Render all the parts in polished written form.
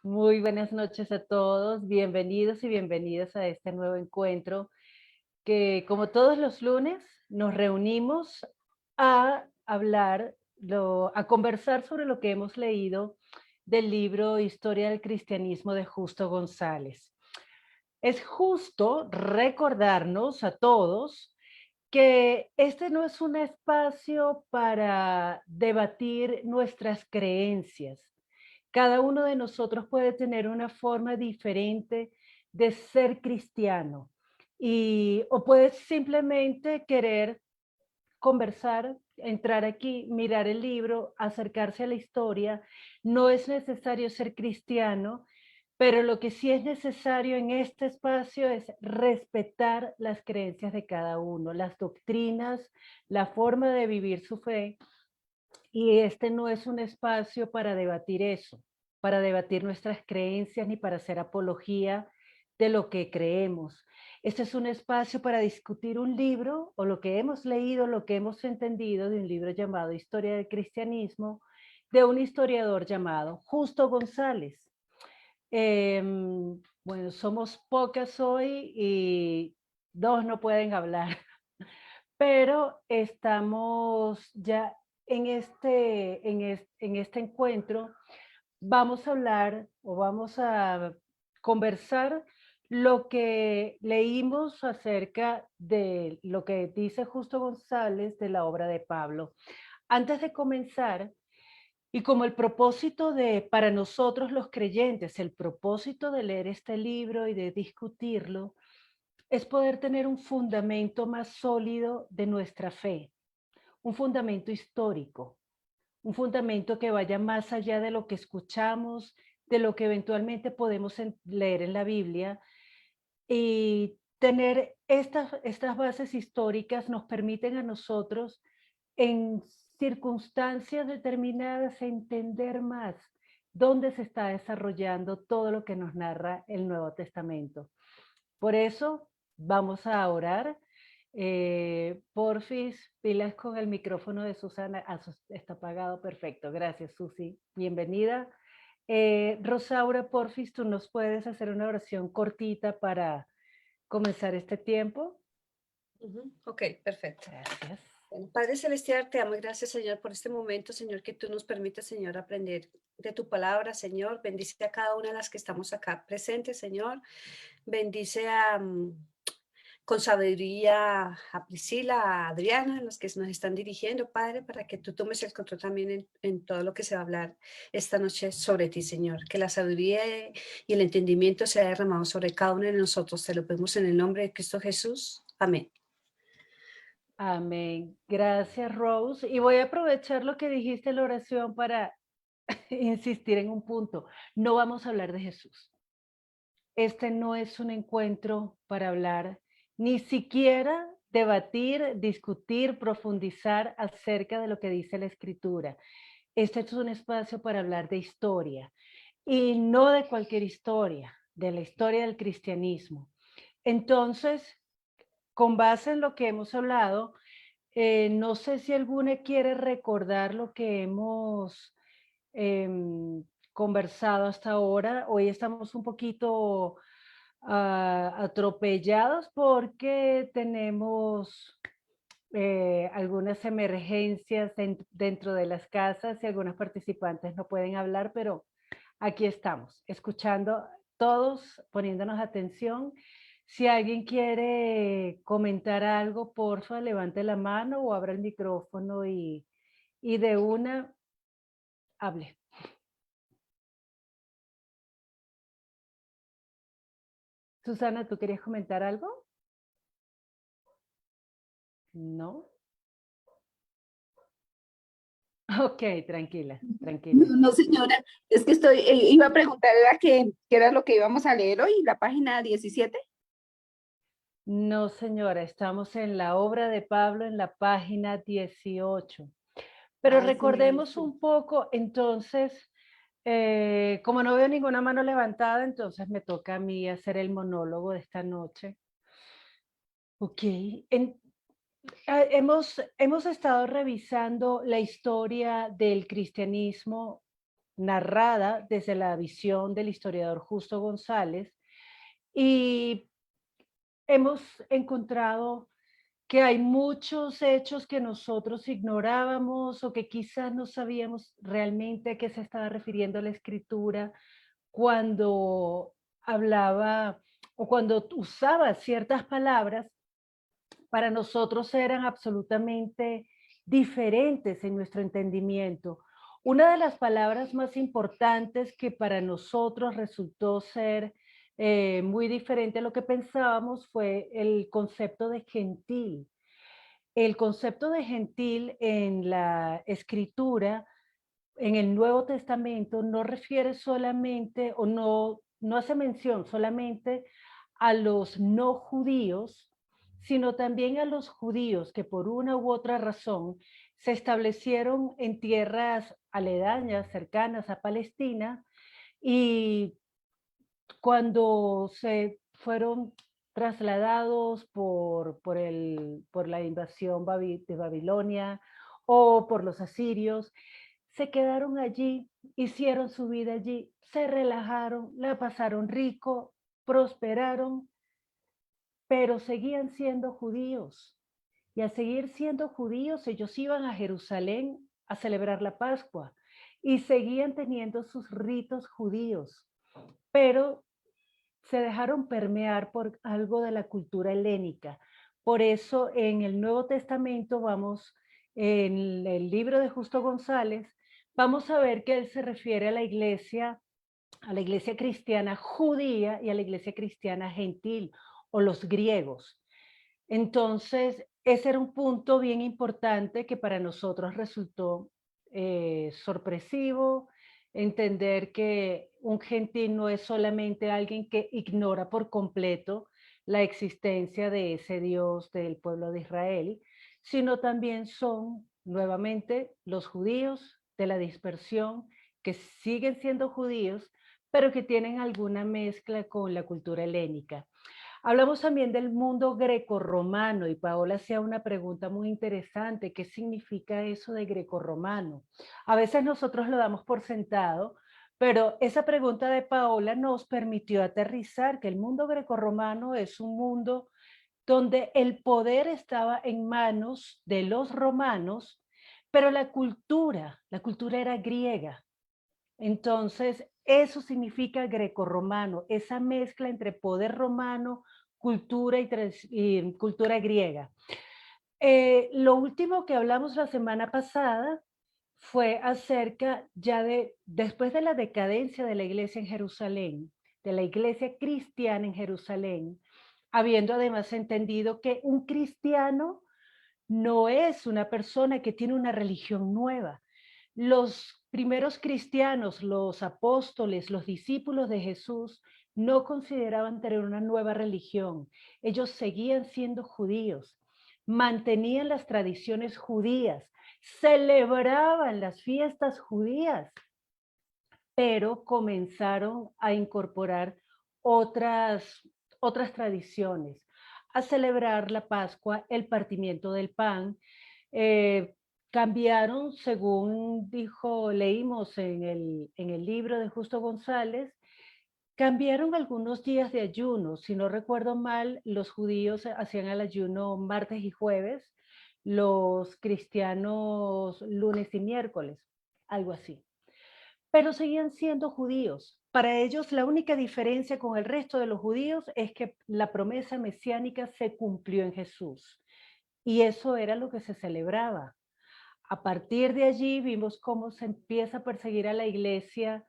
Muy buenas noches a todos, bienvenidos y bienvenidas a este nuevo encuentro que, como todos los lunes, nos reunimos a hablar, a conversar sobre lo que hemos leído del libro Historia del Cristianismo de Justo González. Es justo recordarnos a todos que este no es un espacio para debatir nuestras creencias. Cada uno de nosotros puede tener una forma diferente de ser cristiano o puede simplemente querer conversar, entrar aquí, mirar el libro, acercarse a la historia. No es necesario ser cristiano, pero lo que sí es necesario en este espacio es respetar las creencias de cada uno, las doctrinas, la forma de vivir su fe. Y este no es un espacio para debatir eso, para debatir nuestras creencias ni para hacer apología de lo que creemos. Este es un espacio para discutir un libro o lo que hemos leído, lo que hemos entendido de un libro llamado Historia del Cristianismo, de un historiador llamado Justo González. Bueno, somos pocas hoy y dos no pueden hablar, pero estamos ya en este encuentro. Vamos a hablar o vamos a conversar lo que leímos acerca de lo que dice Justo González de la obra de Pablo. Antes de comenzar, y como el propósito para nosotros los creyentes, el propósito de leer este libro y de discutirlo, es poder tener un fundamento más sólido de nuestra fe, un fundamento histórico, un fundamento que vaya más allá de lo que escuchamos, de lo que eventualmente podemos leer en la Biblia. Y tener estas bases históricas nos permiten a nosotros, en circunstancias determinadas, entender más dónde se está desarrollando todo lo que nos narra el Nuevo Testamento. Por eso vamos a orar. Porfis, pilas con el micrófono de Susana. Está apagado, perfecto. Gracias, Susi. Bienvenida. Rosaura, porfis, tú nos puedes hacer una oración cortita para comenzar este tiempo. Ok, perfecto. Gracias. Bueno, Padre Celestial, te damos gracias, Señor, por este momento, Señor, que tú nos permites, Señor, aprender de tu palabra, Señor. Bendice a cada una de las que estamos acá presentes, Señor. Bendice con sabiduría a Priscila, a Adriana, los que nos están dirigiendo, Padre, para que tú tomes el control también en todo lo que se va a hablar esta noche sobre ti, Señor. Que la sabiduría y el entendimiento sea derramado sobre cada uno de nosotros. Te lo pedimos en el nombre de Cristo Jesús. Amén. Amén. Gracias, Rose. Y voy a aprovechar lo que dijiste en la oración para insistir en un punto. No vamos a hablar de Jesús. Este no es un encuentro para hablar, ni siquiera debatir, discutir, profundizar acerca de lo que dice la Escritura. Este es un espacio para hablar de historia, y no de cualquier historia, de la historia del cristianismo. Entonces, con base en lo que hemos hablado, no sé si alguna quiere recordar lo que hemos conversado hasta ahora. Hoy estamos un poquito atropellados porque tenemos algunas emergencias dentro de las casas y algunos participantes no pueden hablar, pero aquí estamos, escuchando todos, poniéndonos atención. Si alguien quiere comentar algo, porfa, levante la mano o abra el micrófono y de una hable. Susana, ¿tú querías comentar algo? No. Ok, tranquila, tranquila. No, no, señora, es que iba a preguntarle a qué era lo que íbamos a leer hoy, la página 17. No, señora, estamos en la obra de Pablo en la página 18. Pero Ay, sí, me recordemos disculpo. un poco, entonces, como no veo ninguna mano levantada, entonces me toca a mí hacer el monólogo de esta noche. Ok, Hemos estado revisando la historia del cristianismo narrada desde la visión del historiador Justo González y hemos encontrado que hay muchos hechos que nosotros ignorábamos o que quizás no sabíamos realmente a qué se estaba refiriendo la escritura cuando hablaba o cuando usaba ciertas palabras. Para nosotros eran absolutamente diferentes en nuestro entendimiento. Una de las palabras más importantes que para nosotros resultó ser muy diferente a lo que pensábamos fue el concepto de gentil. El concepto de gentil en la escritura, en el Nuevo Testamento, no refiere solamente o no hace mención solamente a los no judíos, sino también a los judíos que por una u otra razón se establecieron en tierras aledañas, cercanas a Palestina, y cuando se fueron trasladados por la invasión de Babilonia o por los asirios, se quedaron allí, hicieron su vida allí, se relajaron, la pasaron rico, prosperaron, pero seguían siendo judíos. Y al seguir siendo judíos, ellos iban a Jerusalén a celebrar la Pascua y seguían teniendo sus ritos judíos, pero se dejaron permear por algo de la cultura helénica. Por eso en el Nuevo Testamento vamos, en el libro de Justo González, vamos a ver que él se refiere a la iglesia cristiana judía y a la iglesia cristiana gentil o los griegos. Entonces, ese era un punto bien importante que para nosotros resultó sorpresivo, entender que un gentil no es solamente alguien que ignora por completo la existencia de ese Dios del pueblo de Israel, sino también son nuevamente los judíos de la dispersión que siguen siendo judíos, pero que tienen alguna mezcla con la cultura helénica. Hablamos también del mundo grecorromano y Paola hacía una pregunta muy interesante. ¿Qué significa eso de grecorromano? A veces nosotros lo damos por sentado, pero esa pregunta de Paola nos permitió aterrizar que el mundo grecorromano es un mundo donde el poder estaba en manos de los romanos, pero la cultura era griega. Entonces, eso significa grecorromano, esa mezcla entre poder romano, cultura y cultura griega. Lo último que hablamos la semana pasada fue acerca ya después de la decadencia de la iglesia en Jerusalén, de la iglesia cristiana en Jerusalén, habiendo además entendido que un cristiano no es una persona que tiene una religión nueva. Los primeros cristianos, los apóstoles, los discípulos de Jesús, no consideraban tener una nueva religión. Ellos seguían siendo judíos, mantenían las tradiciones judías, celebraban las fiestas judías, pero comenzaron a incorporar otras tradiciones, a celebrar la Pascua, el partimiento del pan. eh, Cambiaron, según leímos en el libro de Justo González, cambiaron algunos días de ayuno. Si no recuerdo mal, los judíos hacían el ayuno martes y jueves, los cristianos lunes y miércoles, algo así, pero seguían siendo judíos. Para ellos la única diferencia con el resto de los judíos es que la promesa mesiánica se cumplió en Jesús y eso era lo que se celebraba. A partir de allí vimos cómo se empieza a perseguir a la iglesia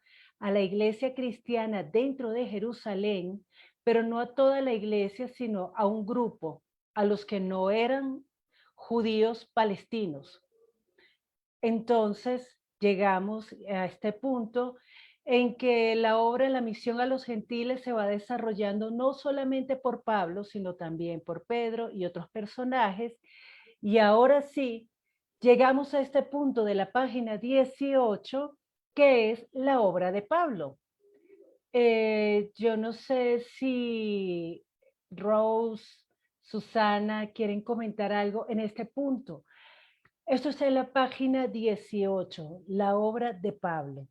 cristiana dentro de Jerusalén, pero no a toda la iglesia, sino a un grupo, a los que no eran judíos palestinos. Entonces llegamos a este punto en que la obra La misión a los gentiles se va desarrollando no solamente por Pablo, sino también por Pedro y otros personajes. Y ahora sí, llegamos a este punto de la página 18, que es la obra de Pablo. Yo no sé si Rose Susana quieren comentar algo en este punto. Esto está en la página 18, la obra de Pablo.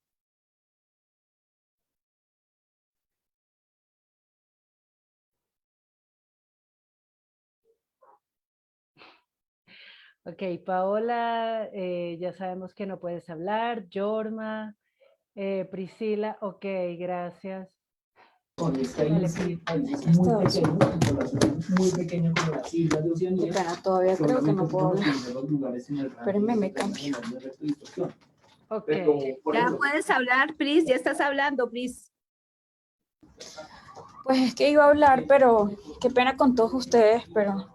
Ok, Paola, ya sabemos que no puedes hablar. Yorma, Priscila, ok, gracias. Dale, Pris. Muy pequeño como las islas de Oceanía. Espera, todavía creo que no puedo hablar. Espérenme, me cambio. Ok, Ya puedes hablar, Pris, ya estás hablando, Pris. Pues es que iba a hablar, pero qué pena con todos ustedes, pero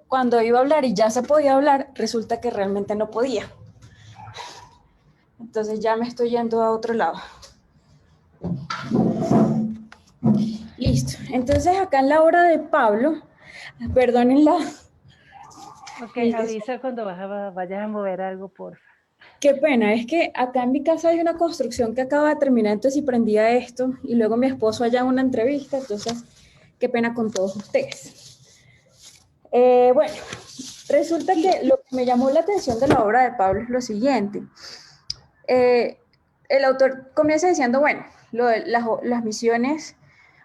cuando iba a hablar y ya se podía hablar, resulta que realmente no podía. Entonces ya me estoy yendo a otro lado. Listo. Entonces acá en la obra de Pablo, perdónenla. ok, avisa cuando vayas a mover algo, por favor. Qué pena, es que acá en mi casa hay una construcción que acaba de terminar, entonces si prendía esto y luego mi esposo allá en una entrevista, entonces qué pena con todos ustedes. Bueno, resulta que lo que me llamó la atención de la obra de Pablo es lo siguiente. El autor comienza diciendo, bueno, lo de las misiones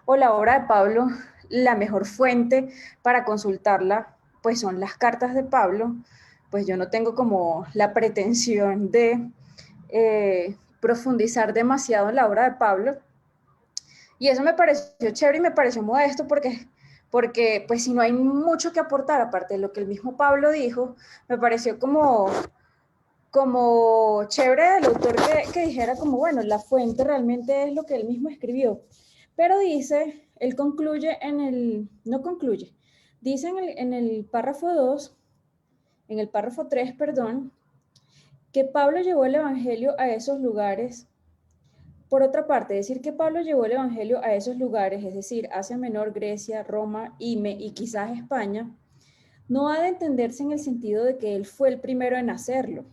o la obra de Pablo, la mejor fuente para consultarla, pues son las cartas de Pablo. Pues yo no tengo como la pretensión de profundizar demasiado en la obra de Pablo. Y eso me pareció chévere y me pareció modesto porque pues si no hay mucho que aportar, aparte de lo que el mismo Pablo dijo, me pareció como chévere del autor que dijera como, bueno, la fuente realmente es lo que él mismo escribió. Pero dice, él concluye no concluye, dice en el párrafo 2, en el párrafo 3, perdón, que Pablo llevó el evangelio a esos lugares. Por otra parte, decir que Pablo llevó el evangelio a esos lugares, es decir, Asia Menor, Grecia, Roma y quizás España, no ha de entenderse en el sentido de que él fue el primero en hacerlo.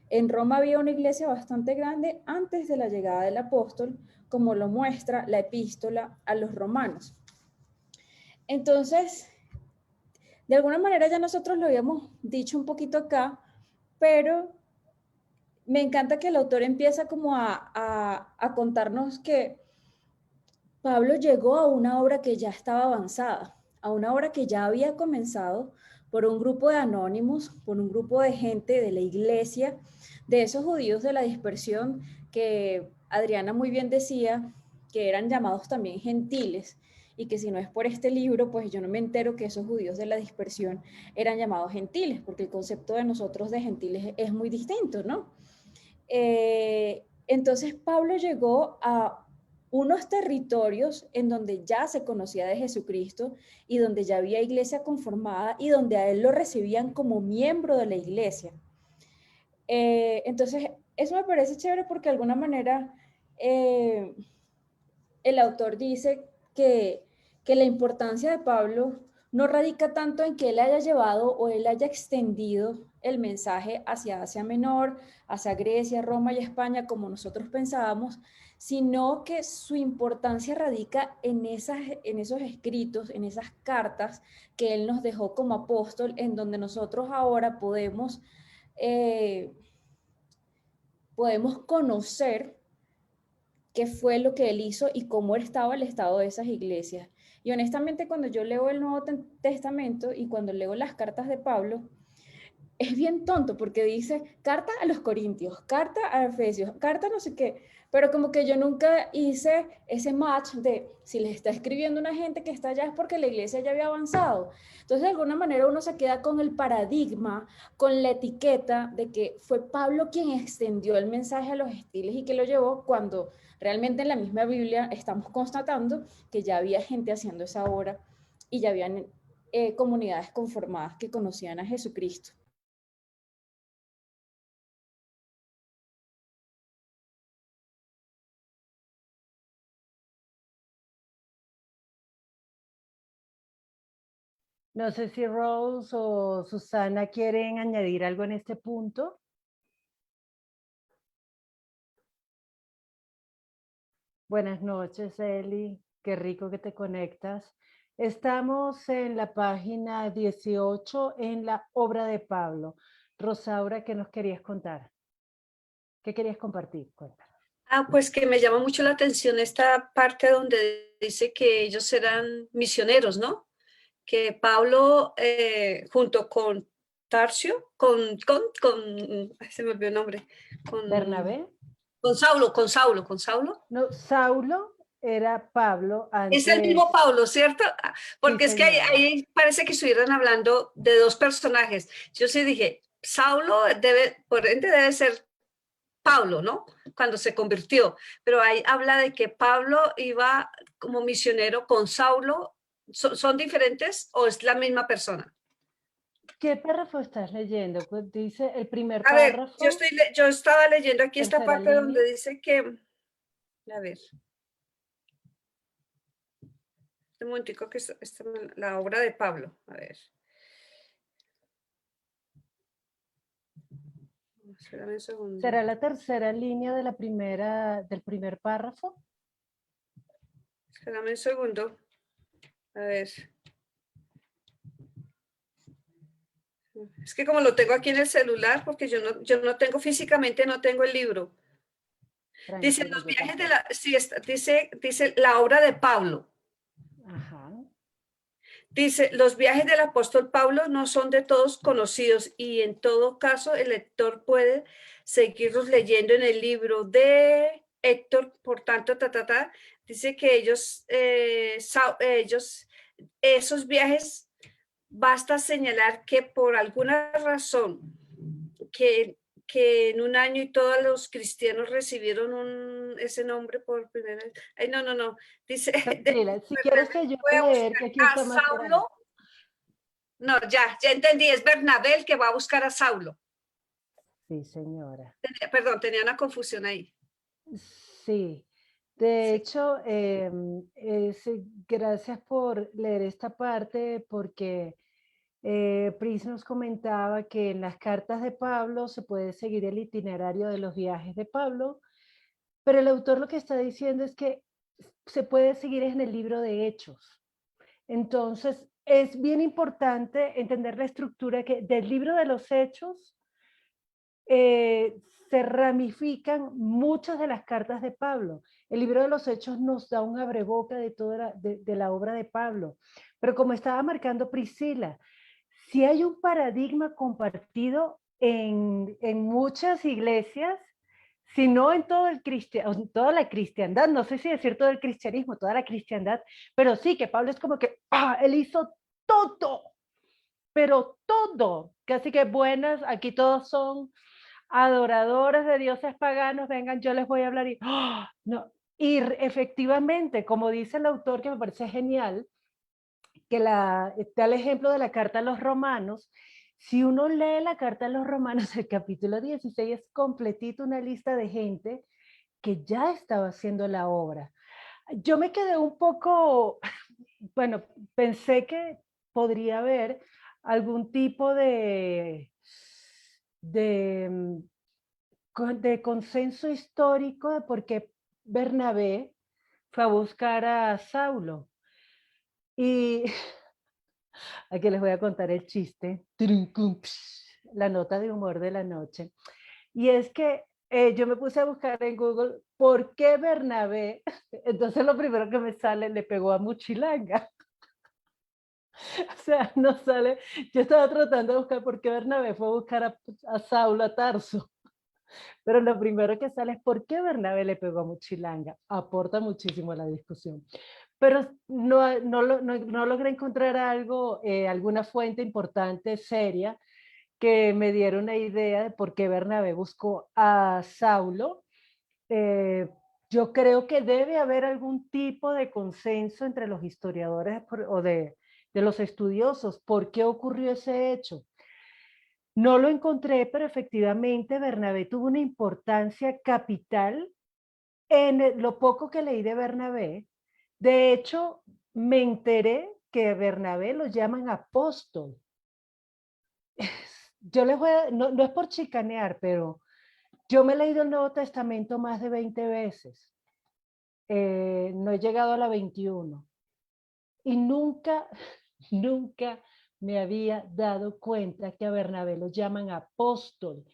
En Roma había una iglesia bastante grande antes de la llegada del apóstol, como lo muestra la epístola a los romanos. Entonces, de alguna manera ya nosotros lo habíamos dicho un poquito acá, pero me encanta que el autor empieza como a contarnos que Pablo llegó a una obra que ya estaba avanzada, a una obra que ya había comenzado por un grupo de anónimos, por un grupo de gente de la iglesia, de esos judíos de la dispersión que Adriana muy bien decía que eran llamados también gentiles y que si no es por este libro, pues yo no me entero que esos judíos de la dispersión eran llamados gentiles, porque el concepto de nosotros de gentiles es muy distinto, ¿no? Entonces Pablo llegó a unos territorios en donde ya se conocía de Jesucristo y donde ya había iglesia conformada y donde a él lo recibían como miembro de la iglesia. Entonces, eso me parece chévere porque de alguna manera el autor dice que la importancia de Pablo no radica tanto en que él haya llevado o él haya extendido el mensaje hacia Asia Menor, hacia Grecia, Roma y España, como nosotros pensábamos, sino que su importancia radica en esos escritos, en esas cartas que él nos dejó como apóstol, en donde nosotros ahora podemos conocer qué fue lo que él hizo y cómo estaba el estado de esas iglesias. Y honestamente, cuando yo leo el Nuevo Testamento y cuando leo las cartas de Pablo, es bien tonto porque dice carta a los Corintios, carta a Efesios, carta no sé qué, pero como que yo nunca hice ese match de si les está escribiendo una gente que está allá es porque la iglesia ya había avanzado. Entonces, de alguna manera uno se queda con el paradigma, con la etiqueta de que fue Pablo quien extendió el mensaje a los gentiles y que lo llevó cuando realmente en la misma Biblia estamos constatando que ya había gente haciendo esa obra y ya habían comunidades conformadas que conocían a Jesucristo. No sé si Rose o Susana quieren añadir algo en este punto. Buenas noches, Eli. Qué rico que te conectas. Estamos en la página 18 en la obra de Pablo. Rosaura, ¿qué nos querías contar? ¿Qué querías compartir? Cuéntanos. Pues que me llama mucho la atención esta parte donde dice que ellos eran misioneros, ¿no? Que Pablo, junto con Tarcio, ay, se me olvidó el nombre, ¿Bernabé? con Saulo. No, Saulo era Pablo Es el antes. mismo Pablo, ¿cierto? Sí, Porque es que señora. ahí parece que estuvieran hablando de dos personajes. Yo sí dije, Saulo debe, por ende debe ser Pablo, ¿no? Cuando se convirtió. Pero ahí habla de que Pablo iba como misionero con Saulo. ¿Son diferentes o es la misma persona? ¿Qué párrafo estás leyendo? Pues dice el primer A ver, párrafo, yo estaba leyendo aquí esta tercera parte línea. donde dice que, a ver, un momentico que esta la obra de Pablo, a ver. Espérame un segundo. ¿Será la tercera línea de la del primer párrafo? Espérame un segundo. A ver. Es que como lo tengo aquí en el celular, porque yo no tengo físicamente, no tengo el libro. Dice Tranquila, los yo viajes de tampoco. la, sí, dice la obra de Pablo. Ajá. Dice, los viajes del apóstol Pablo no son de todos conocidos y en todo caso el lector puede seguirlos leyendo en el libro de Héctor, por tanto, dice que esos viajes, basta señalar que por alguna razón que en un año y todos los cristianos recibieron ese nombre por primera vez. Ay, no. Dice, Tranquila, si quieres te ayudo voy a a leer, buscar que aquí a está más grande. Saulo. No, ya entendí, es Bernabé el que va a buscar a Saulo. Sí, señora. Perdón, tenía una confusión ahí. Sí. De Sí. hecho, gracias por leer esta parte, porque Pris nos comentaba que en las cartas de Pablo se puede seguir el itinerario de los viajes de Pablo, pero el autor lo que está diciendo es que se puede seguir en el libro de Hechos. Entonces, es bien importante entender la estructura que del libro de los Hechos se ramifican muchas de las cartas de Pablo. El libro de los Hechos nos da un abreboca de toda de la obra de Pablo. Pero como estaba marcando Priscila, si hay un paradigma compartido en muchas iglesias, si no en todo toda la cristiandad, no sé si decir todo el cristianismo, toda la cristiandad, pero sí que Pablo es como que, él hizo todo, pero todo. Casi que buenas, aquí todos son adoradores de dioses paganos, vengan, yo les voy a hablar y, no. Y efectivamente, como dice el autor, que me parece genial, que da el ejemplo de la carta a los romanos. Si uno lee la carta a los romanos, el capítulo 16 es completito una lista de gente que ya estaba haciendo la obra. Yo me quedé un poco, bueno, pensé que podría haber algún tipo de, de consenso histórico de por qué Bernabé fue a buscar a Saulo. Y aquí les voy a contar el chiste, la nota de humor de la noche. Y es que yo me puse a buscar en Google por qué Bernabé, entonces lo primero que me sale, le pegó a Muchilanga. O sea, no sale, yo estaba tratando de buscar por qué Bernabé fue a buscar a Saulo a Tarso, pero lo primero que sale es por qué Bernabé le pegó a Muchilanga. Aporta muchísimo a la discusión. Pero no logré encontrar algo, alguna fuente importante, seria, que me diera una idea de por qué Bernabé buscó a Saulo. Eh, yo creo que debe haber algún tipo de consenso entre los historiadores o de los estudiosos. ¿Por qué ocurrió ese hecho? No lo encontré, pero efectivamente Bernabé tuvo una importancia capital en lo poco que leí de Bernabé. De hecho, me enteré que a Bernabé lo llaman apóstol. Yo les voy a, no es por chicanear, pero yo me he leído el Nuevo Testamento más de 20 veces. No he llegado a la 21. y nunca, nunca me había dado cuenta que a Bernabé lo llaman apóstol.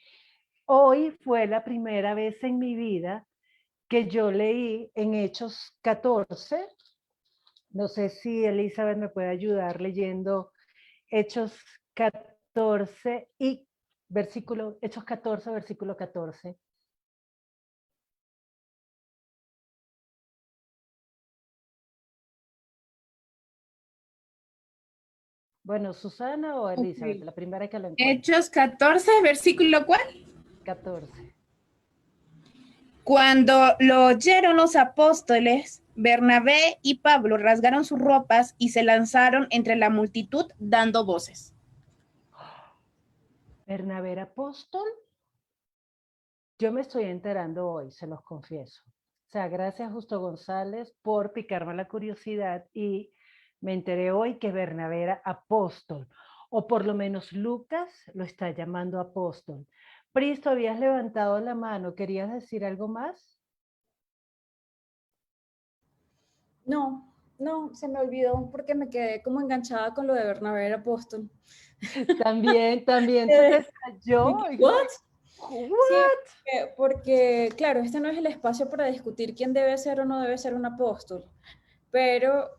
Hoy fue la primera vez en mi vida que yo leí en Hechos 14. No sé si Elizabeth me puede ayudar leyendo Hechos 14 y Hechos 14, versículo 14. Bueno, Susana o Elizabeth, Ok. la primera que lo encuentre. Hechos 14, versículo ¿cuál? 14. Cuando lo oyeron los apóstoles, Bernabé y Pablo rasgaron sus ropas y se lanzaron entre la multitud dando voces. Bernabé era apóstol. Yo me estoy enterando hoy, se los confieso. O sea, gracias Justo González por picarme la curiosidad y me enteré hoy que Bernabé era apóstol, o por lo menos Lucas lo está llamando apóstol. Pris, ¿tú habías levantado la mano? ¿Querías decir algo más? No, no, se me olvidó porque me quedé como enganchada con lo de Bernabé era apóstol. También se te cayó. ¿What? Sí, What? porque, claro, este no es el espacio para discutir quién debe ser o no debe ser un apóstol, pero,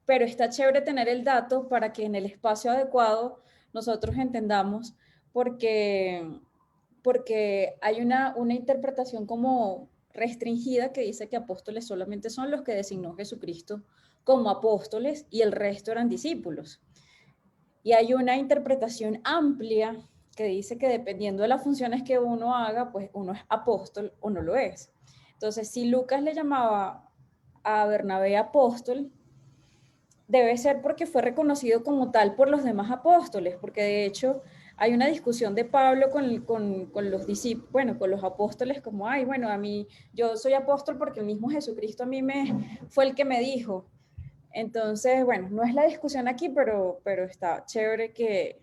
pero está chévere tener el dato para que en el espacio adecuado nosotros entendamos, porque, porque hay una interpretación como restringida que dice que apóstoles solamente son los que designó Jesucristo como apóstoles y el resto eran discípulos. Y hay una interpretación amplia que dice que dependiendo de las funciones que uno haga, pues uno es apóstol o no lo es. Entonces, si Lucas le llamaba a Bernabé apóstol, debe ser porque fue reconocido como tal por los demás apóstoles, porque de hecho hay una discusión de Pablo con los discípulos, bueno, con los apóstoles, como, ay, bueno, a mí, yo soy apóstol porque el mismo Jesucristo a mí fue el que me dijo. Entonces, bueno, no es la discusión aquí, pero está chévere que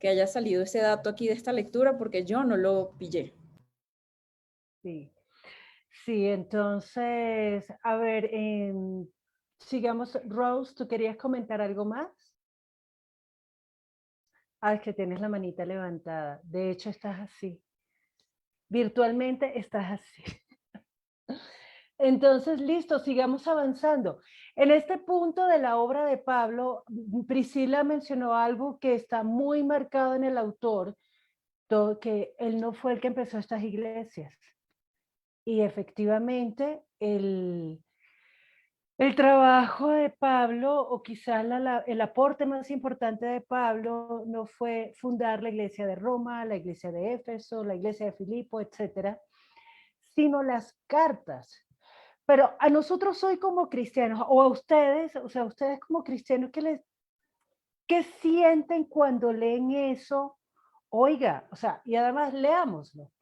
haya salido ese dato aquí de esta lectura porque yo no lo pillé. Sí. Sí, entonces, a ver, sigamos. Rose, ¿tú querías comentar algo más? Ah, es que tienes la manita levantada. De hecho, estás así. Virtualmente estás así. Entonces, listo, sigamos avanzando. En este punto de la obra de Pablo, Priscila mencionó algo que está muy marcado en el autor, que él no fue el que empezó estas iglesias. Y efectivamente, el trabajo de Pablo, o quizás el aporte más importante de Pablo, no fue fundar la iglesia de Roma, la iglesia de Éfeso, la iglesia de Filipo, etcétera, sino las cartas. Pero a nosotros hoy como cristianos, o a ustedes, o sea, ustedes como cristianos, ¿qué sienten cuando leen eso? Oiga, o sea, y además leámoslo.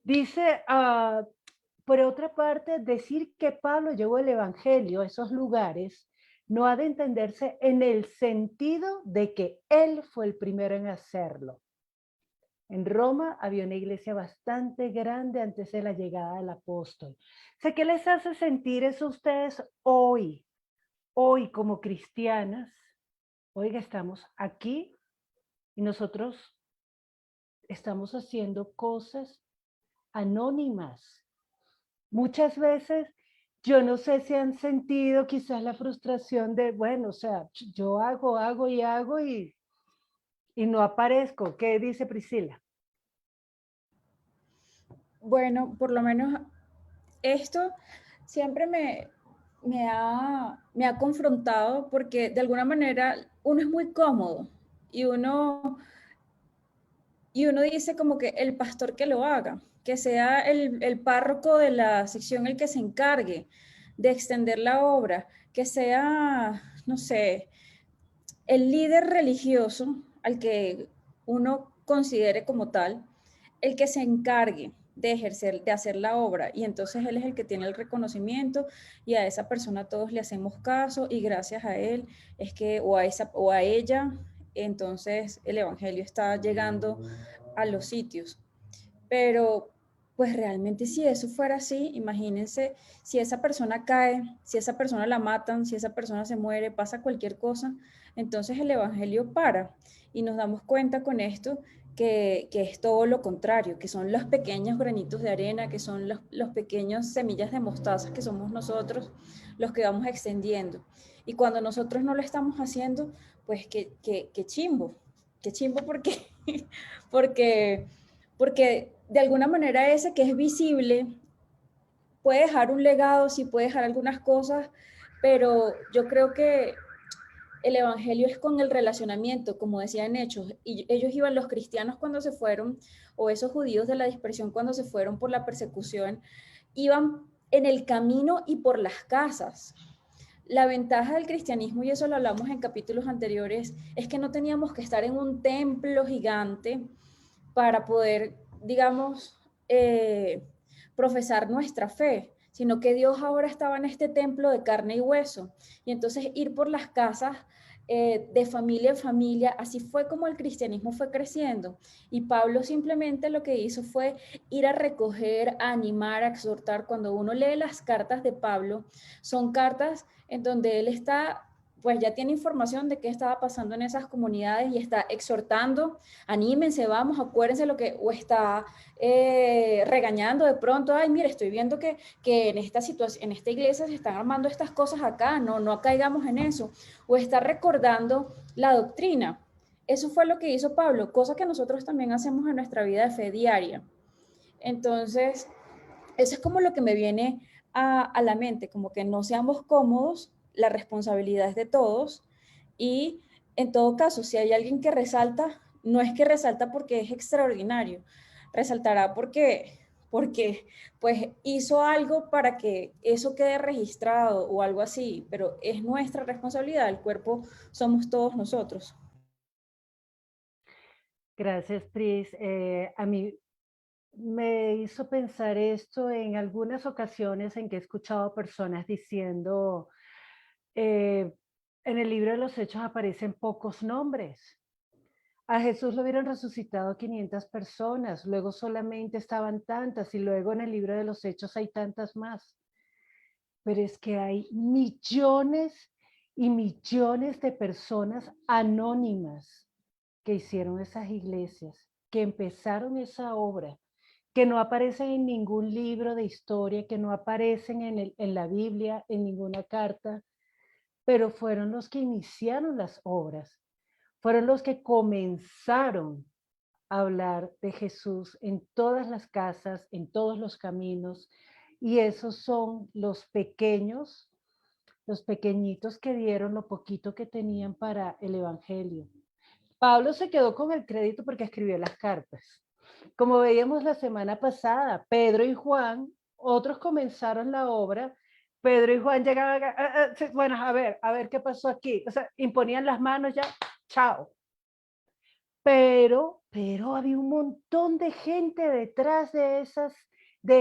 Dice, por otra parte, decir que Pablo llevó el Evangelio a esos lugares no ha de entenderse en el sentido de que él fue el primero en hacerlo. En Roma había una iglesia bastante grande antes de la llegada del apóstol. O sea, ¿qué les hace sentir eso a ustedes hoy? Hoy como cristianas, oiga, estamos aquí y nosotros estamos haciendo cosas anónimas. Muchas veces, yo no sé si han sentido quizás la frustración de, bueno, o sea, yo hago y no aparezco. ¿Qué dice Priscila? Bueno, por lo menos esto siempre me ha confrontado porque de alguna manera uno es muy cómodo y uno dice como que el pastor que lo haga, que sea el párroco de la sección el que se encargue de extender la obra, que sea, no sé, el líder religioso al que uno considere como tal, el que se encargue de ejercer, de hacer la obra, y entonces él es el que tiene el reconocimiento y a esa persona todos le hacemos caso y gracias a él es que, o a ella, entonces el evangelio está llegando a los sitios. Pero pues realmente si eso fuera así, imagínense si esa persona cae, si esa persona la matan, si esa persona se muere, pasa cualquier cosa, entonces el evangelio para y nos damos cuenta con esto que es todo lo contrario, que son los pequeños granitos de arena, que son los pequeños semillas de mostaza que somos nosotros los que vamos extendiendo. Y cuando nosotros no lo estamos haciendo, pues qué chimbo porque, porque, porque de alguna manera ese que es visible puede dejar un legado, sí puede dejar algunas cosas, pero yo creo que el evangelio es con el relacionamiento, como decían Hechos, y ellos iban, los cristianos cuando se fueron, o esos judíos de la dispersión cuando se fueron por la persecución, iban en el camino y por las casas. La ventaja del cristianismo, y eso lo hablamos en capítulos anteriores, es que no teníamos que estar en un templo gigante para poder, digamos, profesar nuestra fe, sino que Dios ahora estaba en este templo de carne y hueso. Y entonces ir por las casas de familia en familia, así fue como el cristianismo fue creciendo. Y Pablo simplemente lo que hizo fue ir a recoger, a animar, a exhortar. Cuando uno lee las cartas de Pablo, son cartas en donde él está, pues ya tiene información de qué estaba pasando en esas comunidades y está exhortando, anímense, vamos, acuérdense lo que, o está regañando de pronto, ay, mire, estoy viendo que en esta situación, en esta iglesia se están armando estas cosas acá, no caigamos en eso, o está recordando la doctrina. Eso fue lo que hizo Pablo, cosa que nosotros también hacemos en nuestra vida de fe diaria. Entonces, eso es como lo que me viene a la mente, como que no seamos cómodos, la responsabilidad es de todos y en todo caso, si hay alguien que resalta, no es que resalta porque es extraordinario, resaltará porque pues hizo algo para que eso quede registrado o algo así, pero es nuestra responsabilidad, el cuerpo somos todos nosotros. Gracias, Pris. A mí me hizo pensar esto en algunas ocasiones en que he escuchado personas diciendo, eh, en el libro de los Hechos aparecen pocos nombres. A Jesús lo hubieran resucitado 500 personas, luego solamente estaban tantas y luego en el libro de los Hechos hay tantas más. Pero es que hay millones y millones de personas anónimas que hicieron esas iglesias, que empezaron esa obra, que no aparecen en ningún libro de historia, que no aparecen en la Biblia, en ninguna carta, pero fueron los que iniciaron las obras, fueron los que comenzaron a hablar de Jesús en todas las casas, en todos los caminos, y esos son los pequeñitos que dieron lo poquito que tenían para el Evangelio. Pablo se quedó con el crédito porque escribió las cartas. Como veíamos la semana pasada, Pedro y Juan, otros comenzaron la obra. Pedro y Juan llegaban, bueno, a ver qué pasó aquí. O sea, imponían las manos ya, chao. Pero había un montón de gente detrás de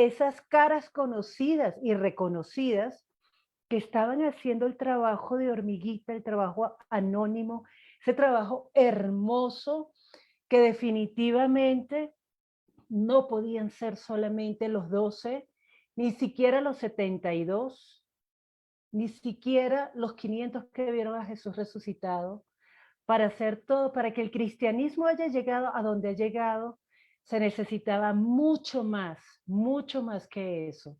esas caras conocidas y reconocidas que estaban haciendo el trabajo de hormiguita, el trabajo anónimo, ese trabajo hermoso que definitivamente no podían ser solamente los 12, ni siquiera los 72, ni siquiera los 500 que vieron a Jesús resucitado. Para hacer todo, para que el cristianismo haya llegado a donde ha llegado, se necesitaba mucho más que eso.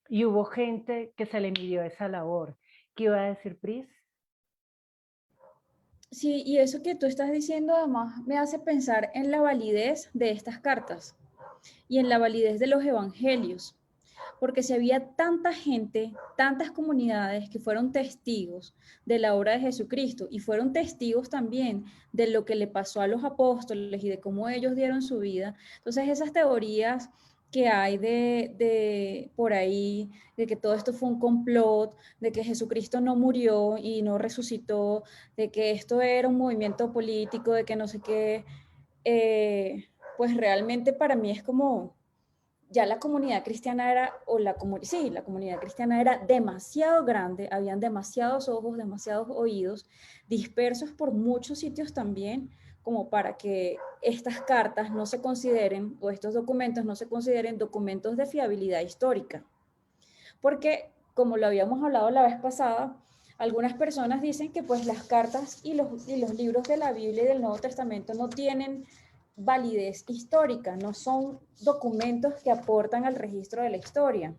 Y hubo gente que se le midió esa labor. ¿Qué iba a decir, Pris? Sí, y eso que tú estás diciendo además me hace pensar en la validez de estas cartas y en la validez de los evangelios, porque si había tanta gente, tantas comunidades que fueron testigos de la obra de Jesucristo y fueron testigos también de lo que le pasó a los apóstoles y de cómo ellos dieron su vida, entonces esas teorías que hay de por ahí, de que todo esto fue un complot, de que Jesucristo no murió y no resucitó, de que esto era un movimiento político, de que no sé qué, pues realmente para mí es como ya la comunidad cristiana era, sí, la comunidad cristiana era demasiado grande, habían demasiados ojos, demasiados oídos, dispersos por muchos sitios también, como para que estas cartas no se consideren, o estos documentos no se consideren documentos de fiabilidad histórica. Porque, como lo habíamos hablado la vez pasada, algunas personas dicen que pues las cartas y los libros de la Biblia y del Nuevo Testamento no tienen validez histórica, no son documentos que aportan al registro de la historia.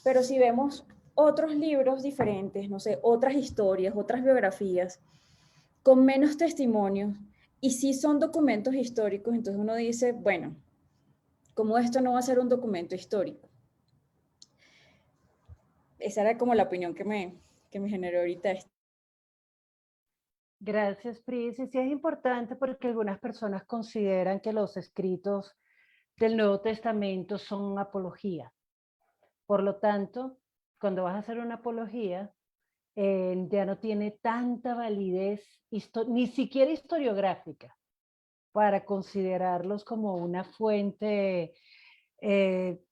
Pero si vemos otros libros diferentes, no sé, otras historias, otras biografías, con menos testimonios, y sí son documentos históricos, entonces uno dice, bueno, ¿cómo esto no va a ser un documento histórico? Esa era como la opinión que me generó ahorita esto. Gracias, Pris. Y sí es importante porque algunas personas consideran que los escritos del Nuevo Testamento son apología. Por lo tanto, cuando vas a hacer una apología, ya no tiene tanta validez, ni siquiera historiográfica, para considerarlos como una fuente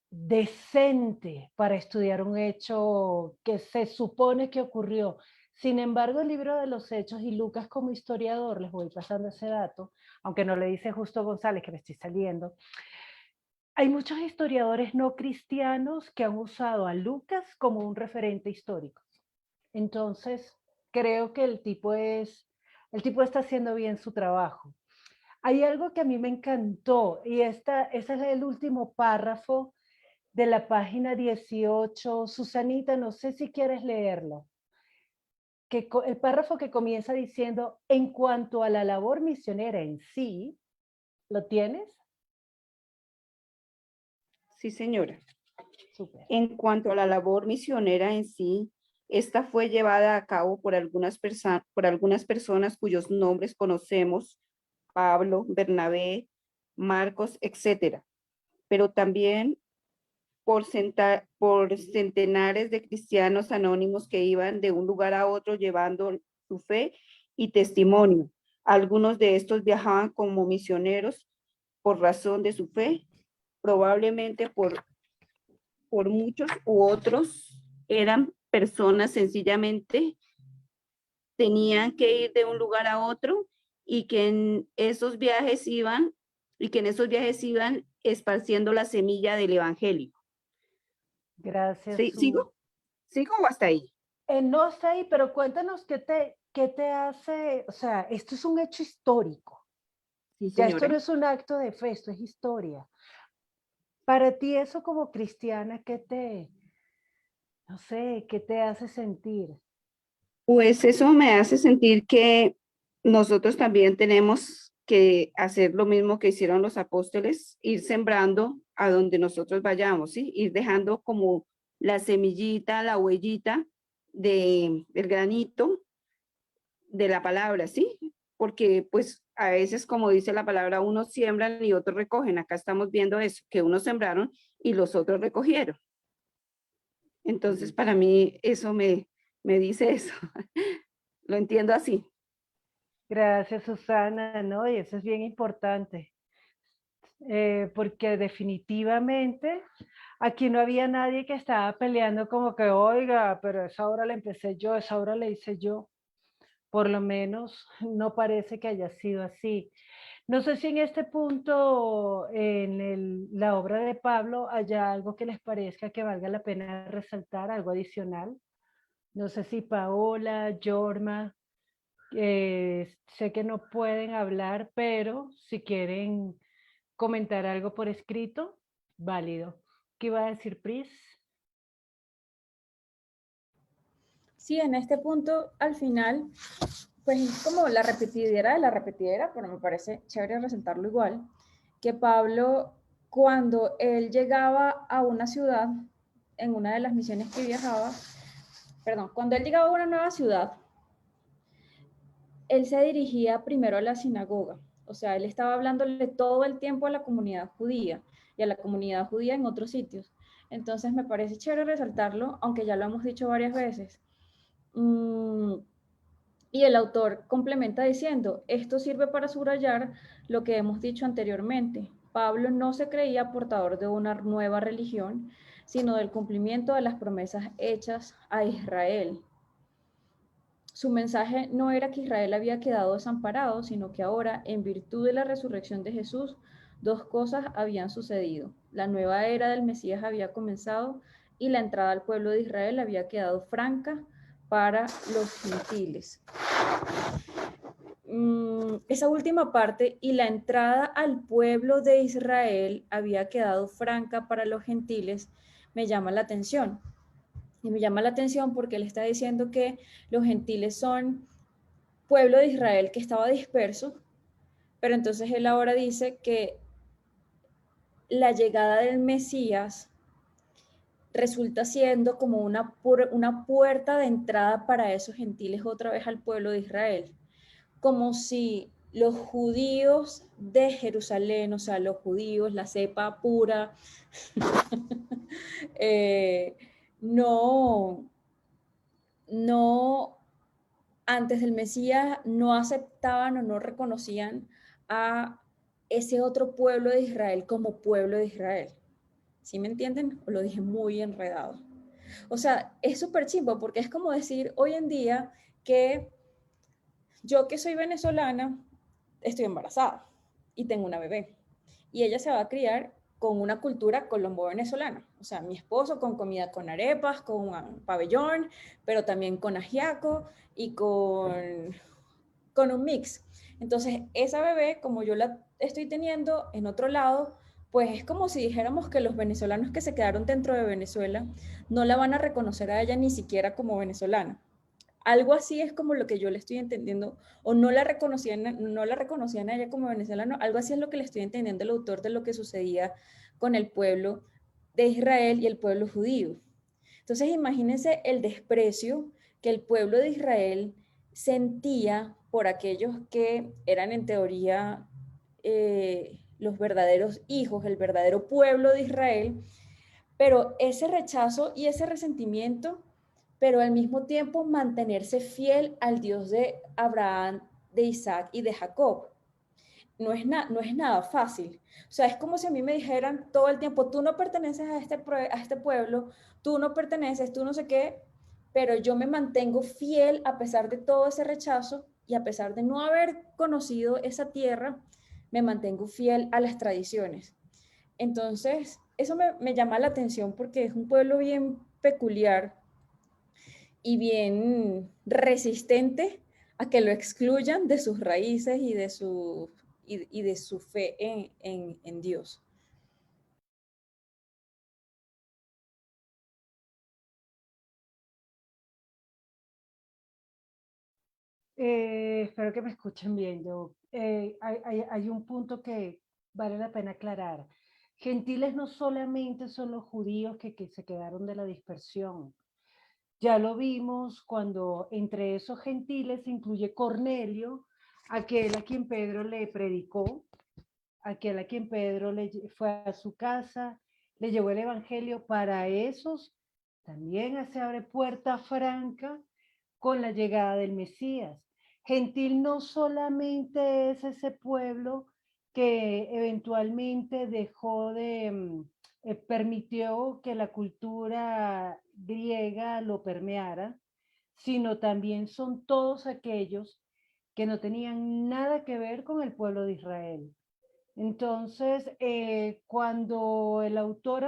decente para estudiar un hecho que se supone que ocurrió. Sin embargo, el libro de los Hechos y Lucas como historiador, les voy pasando ese dato, aunque no le dice Justo González que me estoy saliendo, hay muchos historiadores no cristianos que han usado a Lucas como un referente histórico. Entonces, creo que el tipo está haciendo bien su trabajo. Hay algo que a mí me encantó y ese es el último párrafo de la página 18. Susanita, no sé si quieres leerlo. El párrafo que comienza diciendo, en cuanto a la labor misionera en sí, ¿lo tienes? Sí, señora. Súper. En cuanto a la labor misionera en sí, esta fue llevada a cabo por algunas personas cuyos nombres conocemos, Pablo, Bernabé, Marcos, etcétera, pero también por centenares de cristianos anónimos que iban de un lugar a otro llevando su fe y testimonio. Algunos de estos viajaban como misioneros por razón de su fe, probablemente por muchos u otros eran personas sencillamente tenían que ir de un lugar a otro y que en esos viajes iban esparciendo la semilla del evangelio. Gracias. ¿Sí, sigo o hasta ahí? No está ahí, pero cuéntanos qué te hace, o sea, esto es un hecho histórico. Sí, Ya esto señora. no es un acto de fe, esto es historia. Para ti eso como cristiana, no sé, qué te hace sentir? Pues eso me hace sentir que nosotros también tenemos que hacer lo mismo que hicieron los apóstoles, ir sembrando a donde nosotros vayamos, ¿sí? Ir dejando como la semillita, la huellita del granito de la palabra, ¿sí? Porque pues a veces, como dice la palabra, unos siembran y otros recogen. Acá estamos viendo eso, que unos sembraron y los otros recogieron. Entonces, para mí eso me dice eso. Lo entiendo así. Gracias, Susana, ¿no? Y eso es bien importante, porque definitivamente aquí no había nadie que estaba peleando como que, oiga, pero esa obra la empecé yo, esa obra la hice yo. Por lo menos no parece que haya sido así. No sé si en este punto, en la obra de Pablo, haya algo que les parezca que valga la pena resaltar, algo adicional. No sé si Paola, Jorma, sé que no pueden hablar, pero si quieren comentar algo por escrito, válido. ¿Qué iba a decir Pris? Sí, en este punto, al final, pues es como la repetidera de la repetidera, pero me parece chévere resaltarlo igual, que Pablo, cuando él llegaba a una ciudad, en una de las misiones que viajaba, perdón, cuando él llegaba a una nueva ciudad, él se dirigía primero a la sinagoga, o sea, él estaba hablándole todo el tiempo a la comunidad judía y a la comunidad judía en otros sitios. Entonces me parece chévere resaltarlo, aunque ya lo hemos dicho varias veces. Y el autor complementa diciendo, esto sirve para subrayar lo que hemos dicho anteriormente. Pablo no se creía portador de una nueva religión, sino del cumplimiento de las promesas hechas a Israel. Su mensaje no era que Israel había quedado desamparado, sino que ahora, en virtud de la resurrección de Jesús, dos cosas habían sucedido. La nueva era del Mesías había comenzado y la entrada al pueblo de Israel había quedado franca para los gentiles. Esa última parte, y la entrada al pueblo de Israel había quedado franca para los gentiles, me llama la atención. Y me llama la atención porque él está diciendo que los gentiles son pueblo de Israel que estaba disperso, pero entonces él ahora dice que la llegada del Mesías resulta siendo como una puerta de entrada para esos gentiles otra vez al pueblo de Israel, como si los judíos de Jerusalén, o sea, los judíos, la cepa pura, no, antes del Mesías no aceptaban o no reconocían a ese otro pueblo de Israel como pueblo de Israel. ¿Sí me entienden? O lo dije muy enredado. O sea, es súper chimbo porque es como decir hoy en día que yo que soy venezolana estoy embarazada y tengo una bebé y ella se va a criar con una cultura colombo-venezolana. O sea, mi esposo con comida con arepas, con un pabellón, pero también con ajiaco y con un mix. Entonces, esa bebé, como yo la estoy teniendo en otro lado, pues es como si dijéramos que los venezolanos que se quedaron dentro de Venezuela no la van a reconocer a ella ni siquiera como venezolana. Algo así es como lo que yo le estoy entendiendo, o no la reconocían a ella como venezolano, algo así es lo que le estoy entendiendo el autor de lo que sucedía con el pueblo de Israel y el pueblo judío. Entonces imagínense el desprecio que el pueblo de Israel sentía por aquellos que eran en teoría los verdaderos hijos, el verdadero pueblo de Israel, pero ese rechazo y ese resentimiento, pero al mismo tiempo mantenerse fiel al Dios de Abraham, de Isaac y de Jacob. No es nada fácil. O sea, es como si a mí me dijeran todo el tiempo, tú no perteneces a este pueblo, tú no perteneces, tú no sé qué, pero yo me mantengo fiel a pesar de todo ese rechazo y a pesar de no haber conocido esa tierra, me mantengo fiel a las tradiciones. Entonces, eso me llama la atención porque es un pueblo bien peculiar y bien resistente a que lo excluyan de sus raíces y de su fe en Dios. Espero que me escuchen bien. Hay un punto que vale la pena aclarar. Gentiles no solamente son los judíos que se quedaron de la dispersión. Ya lo vimos cuando entre esos gentiles se incluye Cornelio, aquel a quien Pedro le predicó, aquel a quien Pedro fue a su casa, le llevó el evangelio. Para esos también se abre puerta franca con la llegada del Mesías. Gentil no solamente es ese pueblo que eventualmente permitió que la cultura griega lo permeara, sino también son todos aquellos que no tenían nada que ver con el pueblo de Israel. Entonces, cuando el autor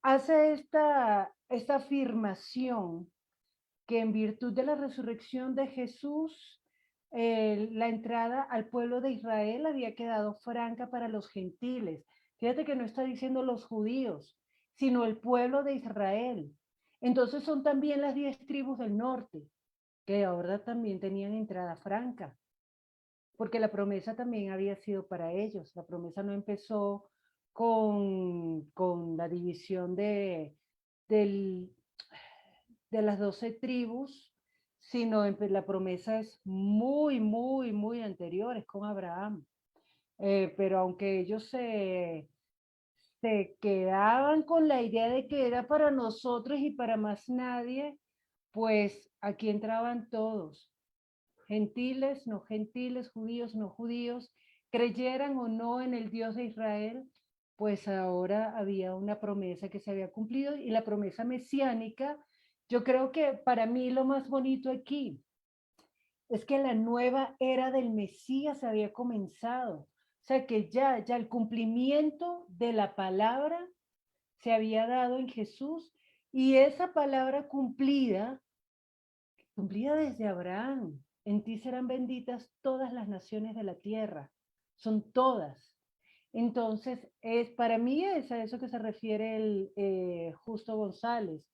hace esta afirmación que en virtud de la resurrección de Jesús, la entrada al pueblo de Israel había quedado franca para los gentiles. Fíjate que no está diciendo los judíos, sino el pueblo de Israel. Entonces son también las 10 tribus del norte, que ahora también tenían entrada franca, porque la promesa también había sido para ellos. La promesa no empezó con la división del, de las 12 tribus, sino la promesa es muy, muy, muy anterior, es con Abraham. Pero aunque ellos se quedaban con la idea de que era para nosotros y para más nadie, pues aquí entraban todos, gentiles, judíos, no judíos, creyeran o no en el Dios de Israel, pues ahora había una promesa que se había cumplido y la promesa mesiánica Yo creo que para mí lo más bonito aquí es que la nueva era del Mesías había comenzado. O sea que ya el cumplimiento de la palabra se había dado en Jesús y esa palabra cumplida desde Abraham. En ti serán benditas todas las naciones de la tierra. Son todas. Entonces, para mí es a eso que se refiere el Justo González.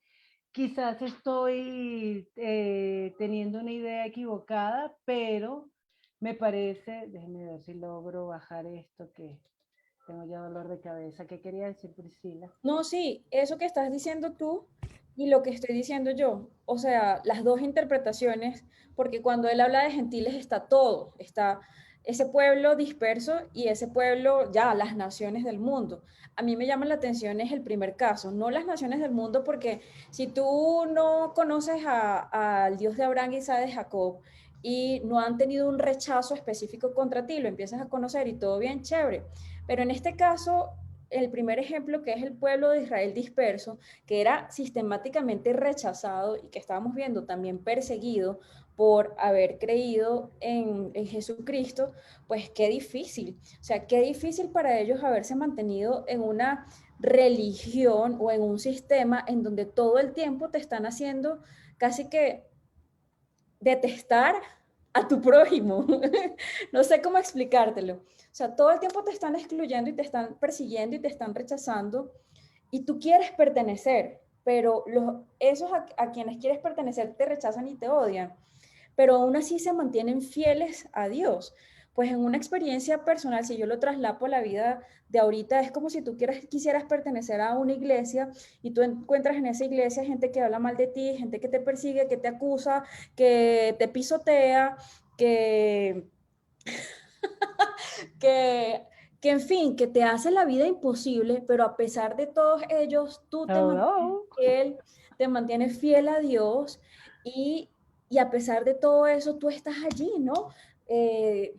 Quizás estoy teniendo una idea equivocada, pero me parece, déjenme ver si logro bajar esto que tengo ya dolor de cabeza. ¿Qué quería decir Priscila? No, sí, eso que estás diciendo tú y lo que estoy diciendo yo, o sea, las dos interpretaciones, porque cuando él habla de gentiles está todo, está ese pueblo disperso y ese pueblo, ya, las naciones del mundo. A mí me llama la atención es el primer caso, no las naciones del mundo, porque si tú no conoces al Dios de Abraham, Isaac, de Jacob, y no han tenido un rechazo específico contra ti, lo empiezas a conocer y todo bien chévere. Pero en este caso, el primer ejemplo, que es el pueblo de Israel disperso, que era sistemáticamente rechazado y que estábamos viendo también perseguido por haber creído en Jesucristo, pues qué difícil. O sea, qué difícil para ellos haberse mantenido en una religión o en un sistema en donde todo el tiempo te están haciendo casi que detestar a tu prójimo. No sé cómo explicártelo. O sea, todo el tiempo te están excluyendo y te están persiguiendo y te están rechazando y tú quieres pertenecer, pero esos a quienes quieres pertenecer te rechazan y te odian, pero aún así se mantienen fieles a Dios. Pues en una experiencia personal, si yo lo traslapo a la vida de ahorita, es como si tú quisieras pertenecer a una iglesia y tú encuentras en esa iglesia gente que habla mal de ti, gente que te persigue, que te acusa, que te pisotea, que, que, que en fin, que te hace la vida imposible, pero a pesar de todos ellos, tú Hello. te mantienes fiel a Dios y, y a pesar de todo eso, tú estás allí, ¿no? Eh,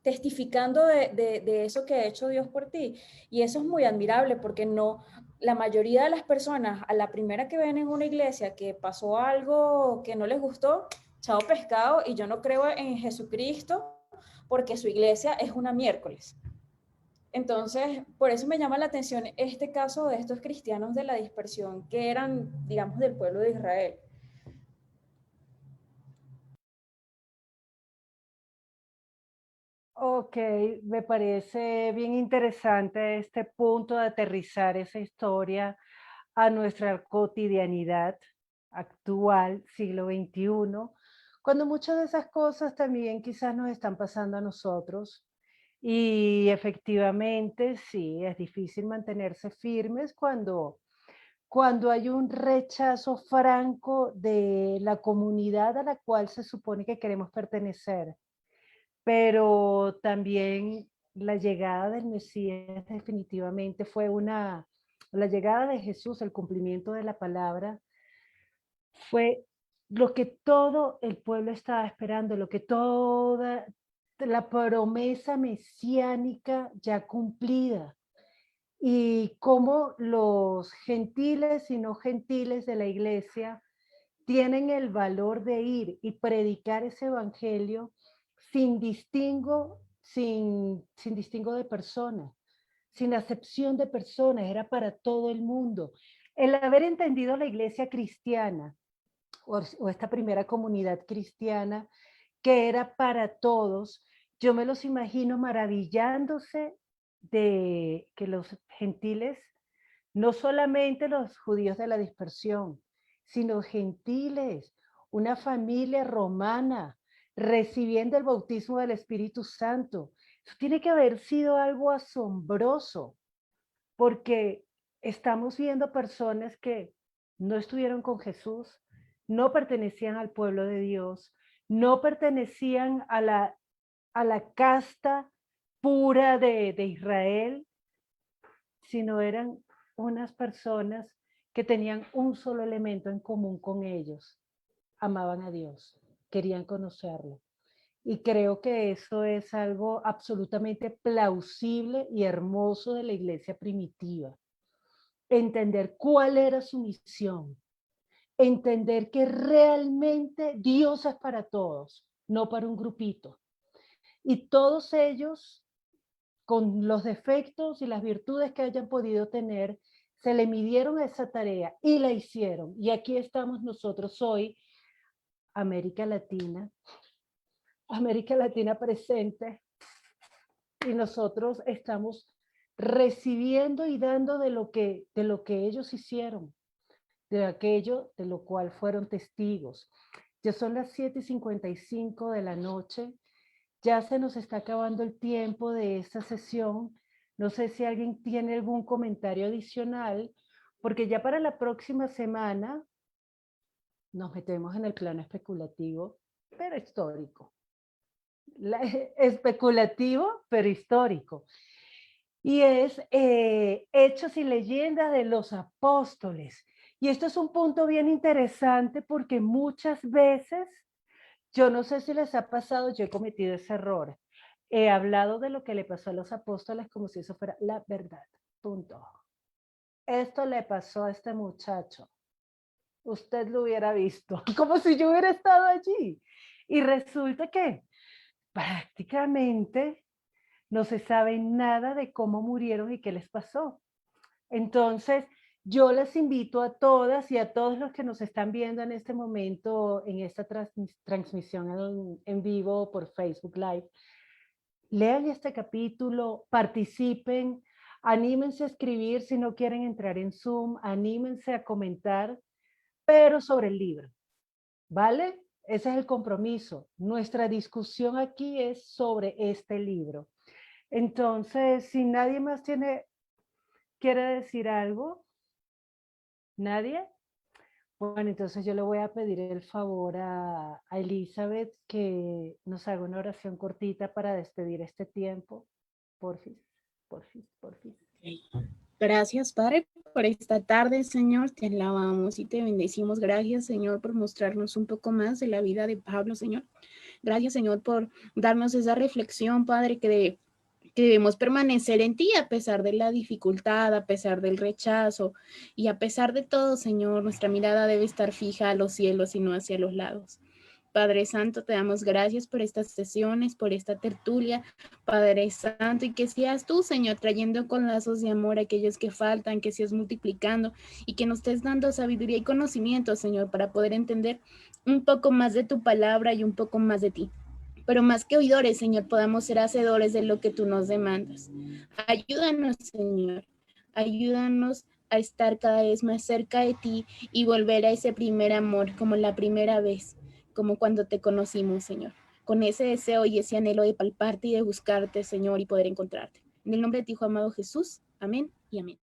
testificando de eso que ha hecho Dios por ti. Y eso es muy admirable porque no, la mayoría de las personas, a la primera que ven en una iglesia que pasó algo que no les gustó, chao pescado, y yo no creo en Jesucristo porque su iglesia es una miércoles. Entonces, por eso me llama la atención este caso de estos cristianos de la dispersión que eran, digamos, del pueblo de Israel. Ok, me parece bien interesante este punto de aterrizar esa historia a nuestra cotidianidad actual, siglo XXI, cuando muchas de esas cosas también quizás nos están pasando a nosotros. Y efectivamente, sí, es difícil mantenerse firmes cuando hay un rechazo franco de la comunidad a la cual se supone que queremos pertenecer. Pero también la llegada del Mesías definitivamente fue la llegada de Jesús, el cumplimiento de la palabra, fue lo que todo el pueblo estaba esperando, lo que toda la promesa mesiánica ya cumplida. Y cómo los gentiles y no gentiles de la iglesia tienen el valor de ir y predicar ese evangelio sin distingo de persona, sin acepción de personas, era para todo el mundo. El haber entendido la iglesia cristiana o esta primera comunidad cristiana que era para todos, yo me los imagino maravillándose de que los gentiles, no solamente los judíos de la dispersión, sino gentiles, una familia romana recibiendo el bautismo del Espíritu Santo. Eso tiene que haber sido algo asombroso, porque estamos viendo personas que no estuvieron con Jesús, no pertenecían al pueblo de Dios, no pertenecían a la casta pura de Israel, sino eran unas personas que tenían un solo elemento en común con ellos. Amaban a Dios, querían conocerlo. Y creo que eso es algo absolutamente plausible y hermoso de la iglesia primitiva. Entender cuál era su misión, entender que realmente Dios es para todos, no para un grupito. Y todos ellos, con los defectos y las virtudes que hayan podido tener, se le midieron a esa tarea y la hicieron. Y aquí estamos nosotros hoy, América Latina presente, y nosotros estamos recibiendo y dando de lo que ellos hicieron, de aquello de lo cual fueron testigos. Ya son las 7:55 de la noche, ya se nos está acabando el tiempo de esta sesión. No sé si alguien tiene algún comentario adicional, porque ya para la próxima semana nos metemos en el plano especulativo, pero histórico. Especulativo, pero histórico. Y es Hechos y Leyendas de los Apóstoles. Y esto es un punto bien interesante porque muchas veces, yo no sé si les ha pasado, yo he cometido ese error. He hablado de lo que le pasó a los apóstoles como si eso fuera la verdad. Punto. Esto le pasó a este muchacho. Usted lo hubiera visto, como si yo hubiera estado allí. Y resulta que prácticamente no se sabe nada de cómo murieron y qué les pasó. Entonces, yo les invito a todas y a todos los que nos están viendo en este momento, en esta transmisión en vivo por Facebook Live, lean este capítulo, participen, anímense a escribir si no quieren entrar en Zoom, anímense a comentar, pero sobre el libro, ¿vale? Ese es el compromiso. Nuestra discusión aquí es sobre este libro. Entonces, si nadie más quiere decir algo, ¿nadie? Bueno, entonces yo le voy a pedir el favor a Elizabeth que nos haga una oración cortita para despedir este tiempo. Porfis, porfis, porfis. Gracias, Padre, por esta tarde, Señor. Te alabamos y te bendecimos. Gracias, Señor, por mostrarnos un poco más de la vida de Pablo, Señor. Gracias, Señor, por darnos esa reflexión, Padre, que debemos permanecer en ti a pesar de la dificultad, a pesar del rechazo y a pesar de todo, Señor. Nuestra mirada debe estar fija a los cielos y no hacia los lados. Padre Santo, te damos gracias por estas sesiones, por esta tertulia, Padre Santo, y que seas tú, Señor, trayendo con lazos de amor a aquellos que faltan, que seas multiplicando y que nos estés dando sabiduría y conocimiento, Señor, para poder entender un poco más de tu palabra y un poco más de ti. Pero más que oidores, Señor, podamos ser hacedores de lo que tú nos demandas. Ayúdanos, Señor, ayúdanos a estar cada vez más cerca de ti y volver a ese primer amor como la primera vez, como cuando te conocimos, Señor, con ese deseo y ese anhelo de palparte y de buscarte, Señor, y poder encontrarte. En el nombre de ti, Hijo amado Jesús, amén y amén.